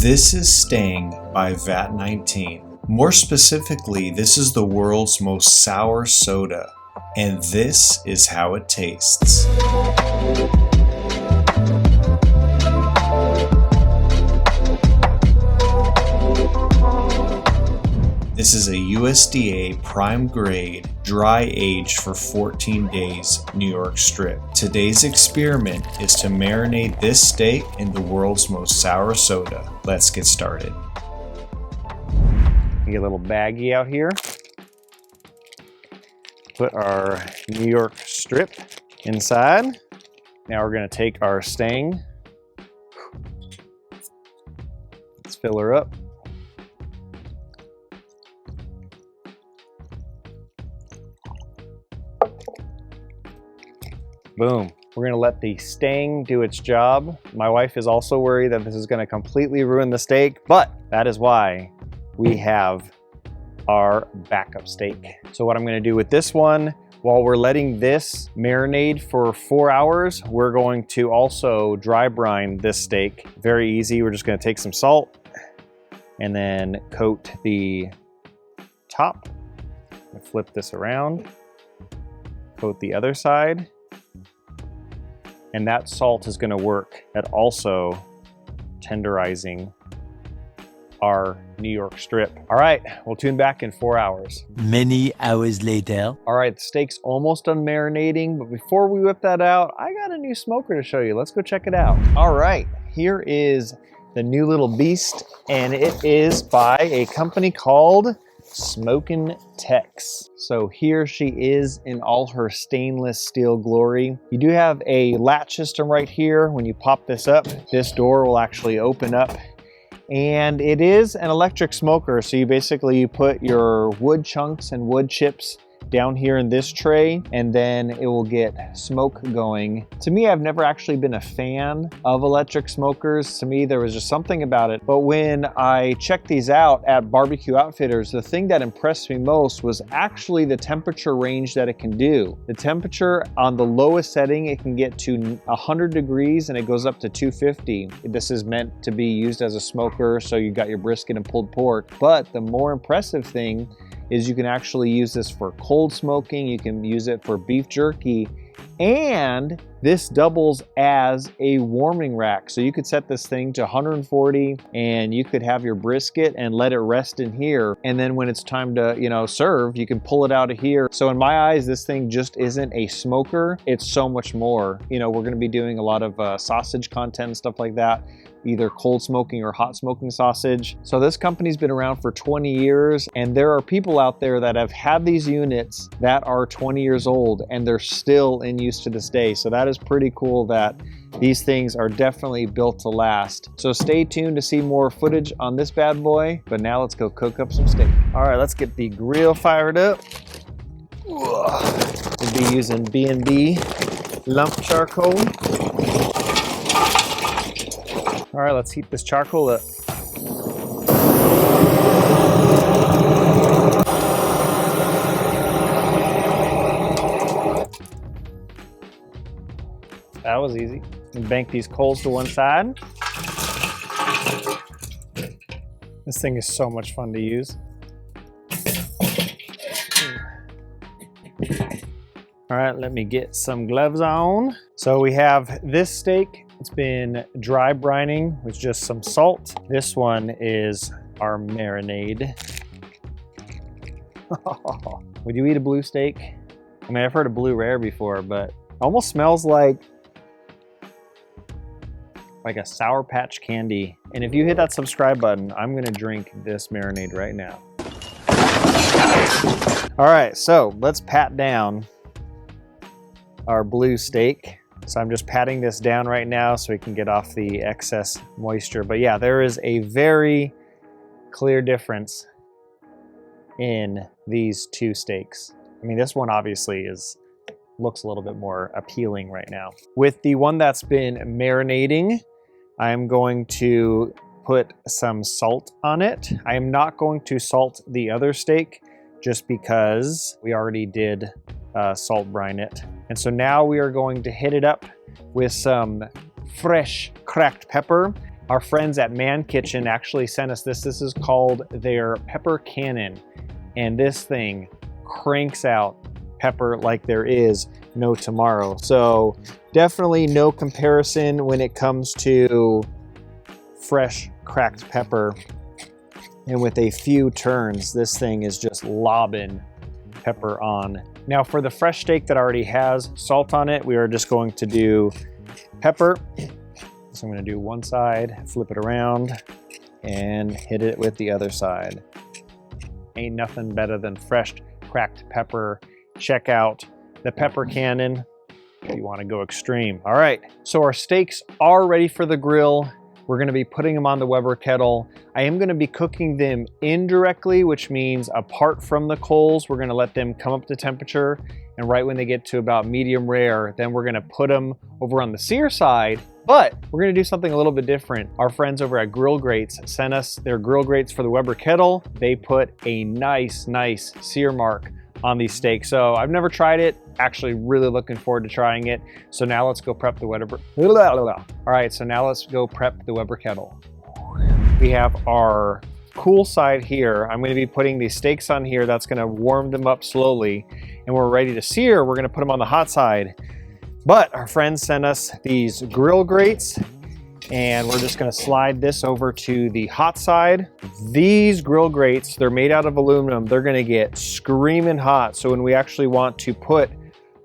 This is Stang by VAT19. More specifically, this is the world's most sour soda, and this is how it tastes. This is a USDA prime grade, dry aged for 14 days New York strip. Today's experiment is to marinate this steak in the world's most sour soda. Let's get started. Get a little baggie out here. Put our New York strip inside. Now we're gonna take our Stang. Let's fill her up. Boom. We're gonna let the Stang do its job. My wife is also worried that this is gonna completely ruin the steak, but that is why we have our backup steak. So what I'm gonna do with this one, while we're letting this marinate for 4 hours, we're going to also dry brine this steak. Very easy. We're just gonna take some salt and then coat the top. Flip this around, coat the other side. And that salt is gonna work at also tenderizing our New York strip. All right, we'll tune back in 4 hours. Many hours later. All right, the steak's almost done marinating, but before we whip that out, I got a new smoker to show you. Let's go check it out. All right, here is the new little beast, and it is by a company called Smokin Tex. So here she is in all her stainless steel glory. You do have a latch system right here. When you pop this up, this door will actually open up. And it is an electric smoker. So you basically put your wood chunks and wood chips down here in this tray, and then it will get smoke going. To me, I've never actually been a fan of electric smokers. To me, there was just something about it. But when I checked these out at Barbecue Outfitters, the thing that impressed me most was actually the temperature range that it can do. The temperature on the lowest setting, it can get to 100 degrees and it goes up to 250. This is meant to be used as a smoker, so you got your brisket and pulled pork. But the more impressive thing is you can actually use this for cold smoking, you can use it for beef jerky, and this doubles as a warming rack. So you could set this thing to 140 and you could have your brisket and let it rest in here. And then when it's time to, serve, you can pull it out of here. So in my eyes, this thing just isn't a smoker. It's so much more. We're gonna be doing a lot of sausage content and stuff like that, either cold smoking or hot smoking sausage. So this company's been around for 20 years, and there are people out there that have had these units that are 20 years old and they're still in use to this day. So that is pretty cool that these things are definitely built to last. So stay tuned to see more footage on this bad boy, but now let's go cook up some steak. All right, let's get the grill fired up. We'll be using B&B lump charcoal. All right, let's heat this charcoal up. That was easy. And bank these coals to one side. This thing is so much fun to use. All right, let me get some gloves on. So we have this steak. It's been dry brining with just some salt. This one is our marinade. Would you eat a blue steak? I mean, I've heard of blue rare before, but it almost smells like a Sour Patch candy. And if you hit that subscribe button, I'm gonna drink this marinade right now. All right, so let's pat down our blue steak. So I'm just patting this down right now so we can get off the excess moisture. But yeah, there is a very clear difference in these two steaks. I mean, this one obviously looks a little bit more appealing right now. With the one that's been marinating, I'm going to put some salt on it. I am not going to salt the other steak just because we already did salt brine it. And so now we are going to hit it up with some fresh cracked pepper. Our friends at Man Kitchen actually sent us this. This is called their pepper cannon. And this thing cranks out pepper like there is no tomorrow. So definitely no comparison when it comes to fresh cracked pepper. And with a few turns, this thing is just lobbing pepper on. Now for the fresh steak that already has salt on it, we are just going to do pepper. So I'm gonna do one side, flip it around, and hit it with the other side. Ain't nothing better than fresh cracked pepper. Check out the pepper cannon if you wanna go extreme. All right, so our steaks are ready for the grill. We're gonna be putting them on the Weber kettle. I am gonna be cooking them indirectly, which means apart from the coals. We're gonna let them come up to temperature, and right when they get to about medium rare, then we're gonna put them over on the sear side, but we're gonna do something a little bit different. Our friends over at Grates sent us their grill grates for the Weber kettle. They put a nice sear mark on these steaks. So I've never tried it, actually really looking forward to trying it. So now let's go prep the Weber. All right, so now let's go prep the Weber kettle. We have our cool side here. I'm gonna be putting these steaks on here. That's gonna warm them up slowly. And we're ready to sear. We're gonna put them on the hot side. But our friends sent us these grill grates, and we're just gonna slide this over to the hot side. These grill grates, they're made out of aluminum. They're gonna get screaming hot. So when we actually want to put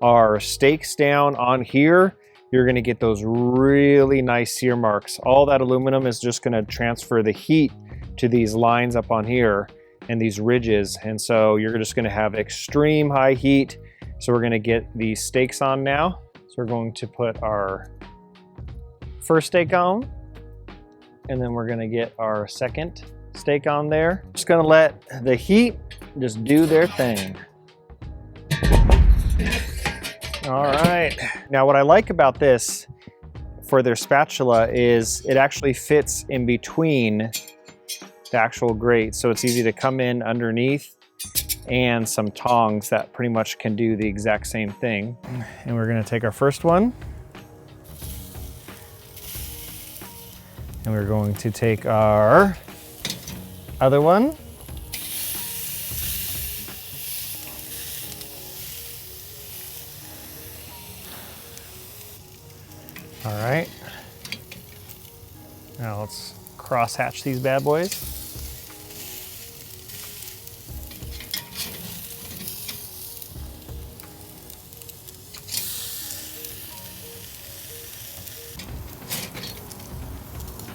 our steaks down on here, you're gonna get those really nice sear marks. All that aluminum is just gonna transfer the heat to these lines up on here and these ridges. And so you're just gonna have extreme high heat. So we're gonna get these steaks on now. So we're going to put our first steak on, and then we're gonna get our second steak on there. Just gonna let the heat just do their thing. All right. Now what I like about this for their spatula is it actually fits in between the actual grate. So it's easy to come in underneath, and some tongs that pretty much can do the exact same thing. And we're gonna take our first one, and we're going to take our other one. All right. Now let's cross hatch these bad boys.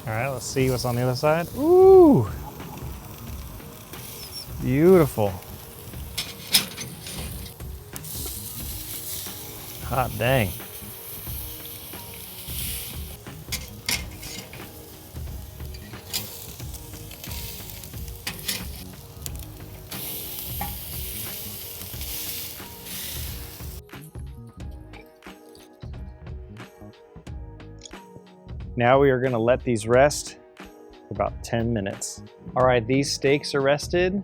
All right, let's see what's on the other side. Ooh, beautiful. Hot dang. Now we are gonna let these rest for about 10 minutes. All right, these steaks are rested.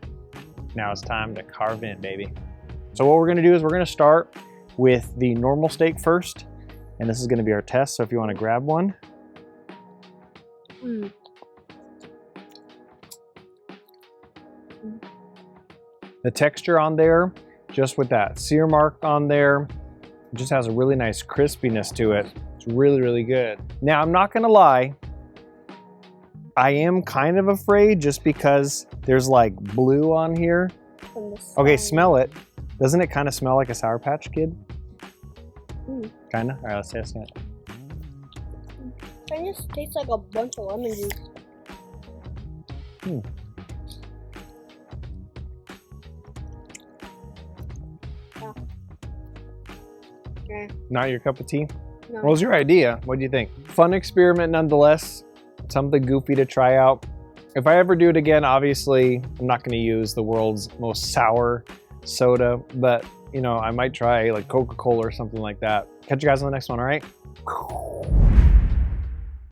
Now it's time to carve in, baby. So what we're gonna do is we're gonna start with the normal steak first, and this is gonna be our test, so if you wanna grab one. The texture on there, just with that sear mark on there, it just has a really nice crispiness to it. It's really good. Now, I'm not gonna lie, I am kind of afraid just because there's like blue on here. Okay, smell it. Doesn't it kind of smell like a Sour Patch Kid? Kinda? All right, let's taste it. It just tastes like a bunch of lemon juice. Yeah. Not your cup of tea? No. What was your idea? What do you think? Fun experiment nonetheless. Something goofy to try out. If I ever do it again, obviously, I'm not gonna use the world's most sour soda, but you know, I might try like Coca-Cola or something like that. Catch you guys on the next one, all right?